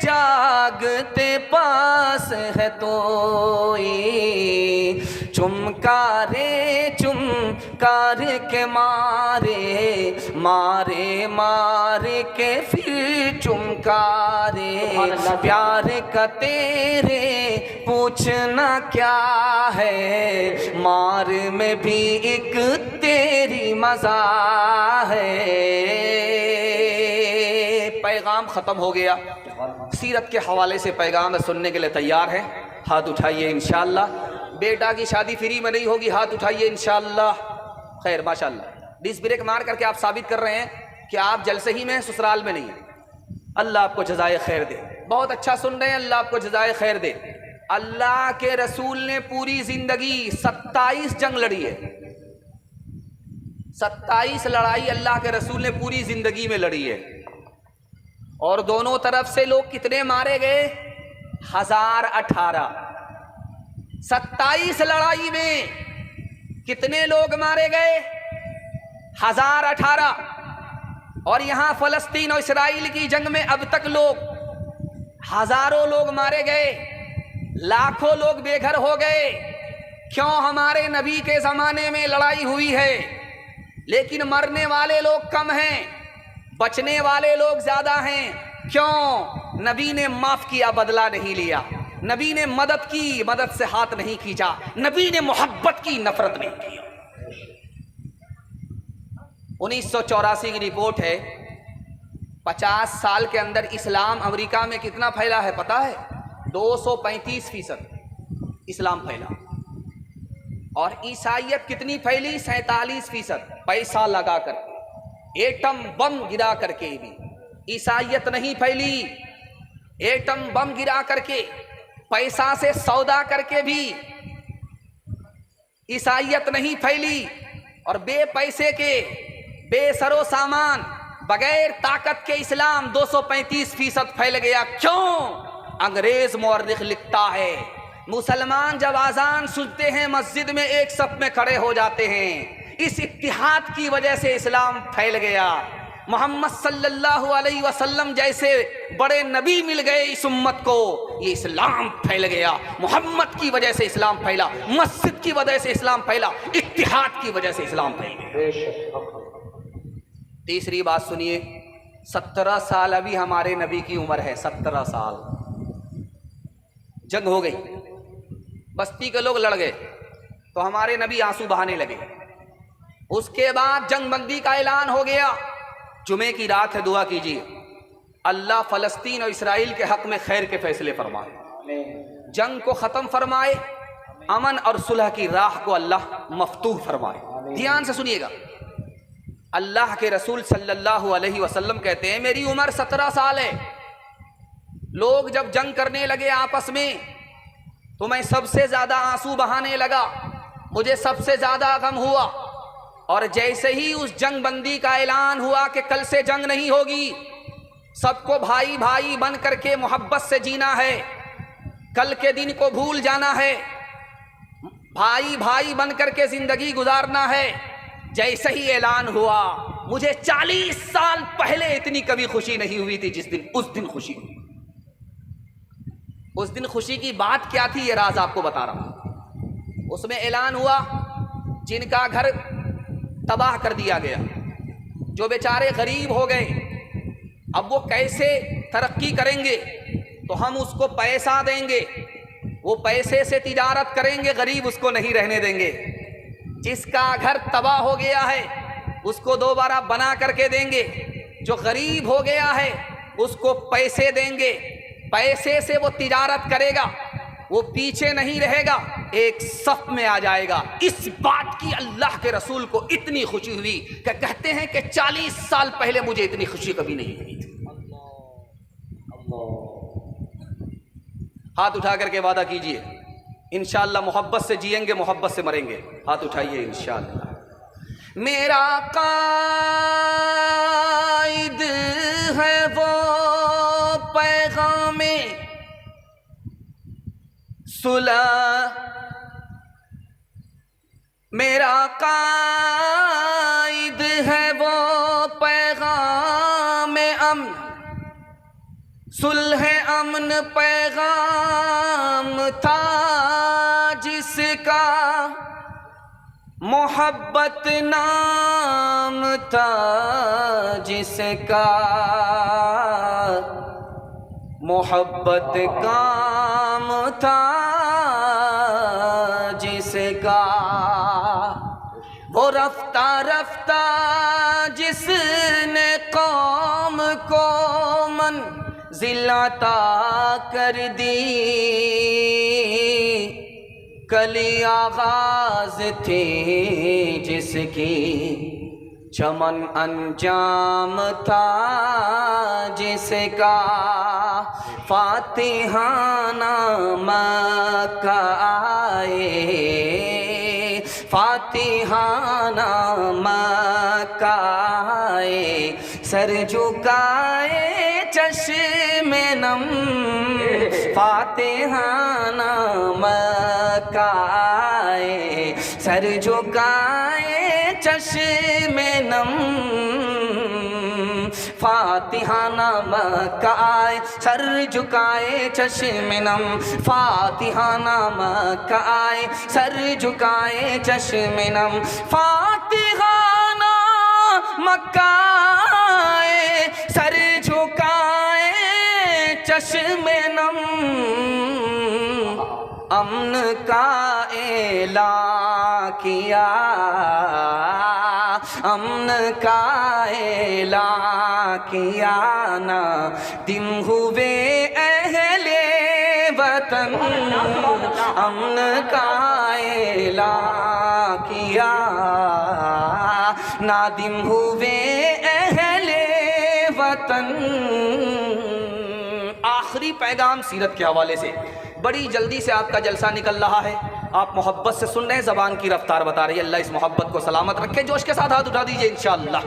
जागते पास है तो चुमकारे चुमकार के मारे मारे मारे के फिर चुमकारे प्यार का तेरे पूछना क्या है मार में भी एक तेरी मजा है। पैगाम ख़त्म हो गया। सीरत के हवाले से पैगाम सुनने के लिए तैयार है? हाथ उठाइए इंशाअल्लाह। बेटा की शादी फ्री में नहीं होगी, हाथ उठाइए इंशाअल्लाह। खैर माशाअल्लाह, डिस ब्रेक मार करके आप साबित कर रहे हैं कि आप जलसे ही में ससुराल में नहीं हैं। अल्लाह आपको जज़ाए खैर दे। बहुत अच्छा सुन रहे हैं, अल्लाह आपको जज़ाए खैर दे। अल्लाह के रसूल ने पूरी जिंदगी 27 जंग लड़ी है। 27 लड़ाई अल्लाह के रसूल ने पूरी जिंदगी में लड़ी है। और दोनों तरफ से लोग कितने मारे गए? 1018। 27 लड़ाई में कितने लोग मारे गए? 1018। और यहां फलस्तीन और इसराइल की जंग में अब तक लोग हजारों लोग मारे गए, लाखों लोग बेघर हो गए। क्यों? हमारे नबी के जमाने में लड़ाई हुई है, लेकिन मरने वाले लोग कम हैं, बचने वाले लोग ज्यादा हैं। क्यों? नबी ने माफ किया, बदला नहीं लिया। नबी ने मदद की, मदद से हाथ नहीं खींचा। नबी ने मोहब्बत की, नफरत नहीं की। 1984 की रिपोर्ट है, 50 साल के अंदर इस्लाम अमेरिका में कितना फैला है पता है? 235% इस्लाम फैला। और ईसाइयत कितनी फैली? 47%। पैसा लगा कर, एटम बम गिरा करके भी ईसाइयत नहीं फैली। एटम बम गिरा करके, पैसा से सौदा करके भी ईसाइयत नहीं फैली। और बेपैसे के, बेसरो सामान, बगैर ताकत के इस्लाम 235% फैल गया। क्यों? अंग्रेज मौर्रिख लिखता है, मुसलमान जब आजान सुनते हैं मस्जिद में एक सफ में खड़े हो जाते हैं। इस इत्तिहाद की वजह से इस्लाम फैल गया। मोहम्मद सल्लल्लाहु अलैहि वसल्लम जैसे बड़े नबी मिल गए इस उम्मत को, ये इस्लाम फैल गया। मोहम्मद की वजह से इस्लाम फैला, मस्जिद की वजह से इस्लाम फैला, इत्तिहाद की वजह से इस्लाम फैल गया। तीसरी बात सुनिए, 17 साल अभी हमारे नबी की उम्र है। 17 साल। जंग हो गई, बस्ती के लोग लड़ गए, तो हमारे नबी आंसू बहाने लगे। उसके बाद जंग बंदी का ऐलान हो गया। जुमे की रात है, दुआ कीजिए अल्लाह फलस्तीन और इसराइल के हक में खैर के फैसले फरमाए, जंग को ख़त्म फरमाए, अमन और सुलह की राह को अल्लाह मफ्तूह फरमाए। ध्यान से सुनिएगा, अल्लाह के रसूल सल्लल्लाहु अलैहि वसल्लम कहते हैं मेरी उम्र 17 साल है। लोग जब जंग करने लगे आपस में, तो मैं सबसे ज़्यादा आंसू बहाने लगा, मुझे सबसे ज़्यादा गम हुआ। और जैसे ही उस जंग बंदी का ऐलान हुआ कि कल से जंग नहीं होगी, सबको भाई भाई बन करके मोहब्बत से जीना है, कल के दिन को भूल जाना है, भाई भाई बन करके जिंदगी गुजारना है, जैसे ही ऐलान हुआ, मुझे 40 साल पहले इतनी कभी खुशी नहीं हुई थी जिस दिन उस दिन खुशी हुई। उस दिन खुशी की बात क्या थी, ये राज आपको बता रहा हूं। उसमें ऐलान हुआ, जिनका घर तबाह कर दिया गया, जो बेचारे गरीब हो गए, अब वो कैसे तरक्की करेंगे, तो हम उसको पैसा देंगे, वो पैसे से तिजारत करेंगे, गरीब उसको नहीं रहने देंगे। जिसका घर तबाह हो गया है उसको दोबारा बना करके देंगे, जो गरीब हो गया है उसको पैसे देंगे, पैसे से वो तिजारत करेगा, वो पीछे नहीं रहेगा, एक सफ में आ जाएगा। इस बात की अल्लाह के रसूल को इतनी खुशी हुई कि कहते हैं कि 40 साल पहले मुझे इतनी खुशी कभी नहीं हुई थी। हाथ उठा करके वादा कीजिए, इंशाअल्लाह मोहब्बत से जिएंगे, मोहब्बत से मरेंगे। हाथ उठाइए इंशाअल्लाह। मेरा कायद है वो पैगामे सुलह, मेरा कायद है वो पैगामे अमन सुलह अमन पैगाम था जिसका, मोहब्बत नाम था जिसका, मोहब्बत काम था जिसका। वो रफ्ता रफ्ता जिसने कौम को मंजिल अता कर दी, कली आगाज थी जिसकी, चमन अंजाम था जिसका। फातिहाना मक्का आए, फातिहाना मक्का आए, सर झुकाए चश्मे नम, फातिहाना मक्का आए, सर झुकाए चश्मे नम, फातिहाना मक्का आए, सर झुकाए चश्मे नम, फातिहाना मक्का आए, सर झुकाए चश्मे नम, फातिहाना मक्का आए, सर झुकाए चश्मे नम। अमन का ऐलान किया, अमन का ऐलान किया ना, दिम हुए अहले वतन, अमन का ऐलान किया, नादिम हुए अहले वतन। आखिरी पैगाम सीरत के हवाले से, बड़ी जल्दी से आपका जलसा निकल रहा है, आप मोहब्बत से सुन रहे हैं, ज़बान की रफ्तार बता रही है। अल्लाह इस मोहब्बत को सलामत रखे। जोश के साथ हाथ उठा दीजिए इंशाअल्लाह।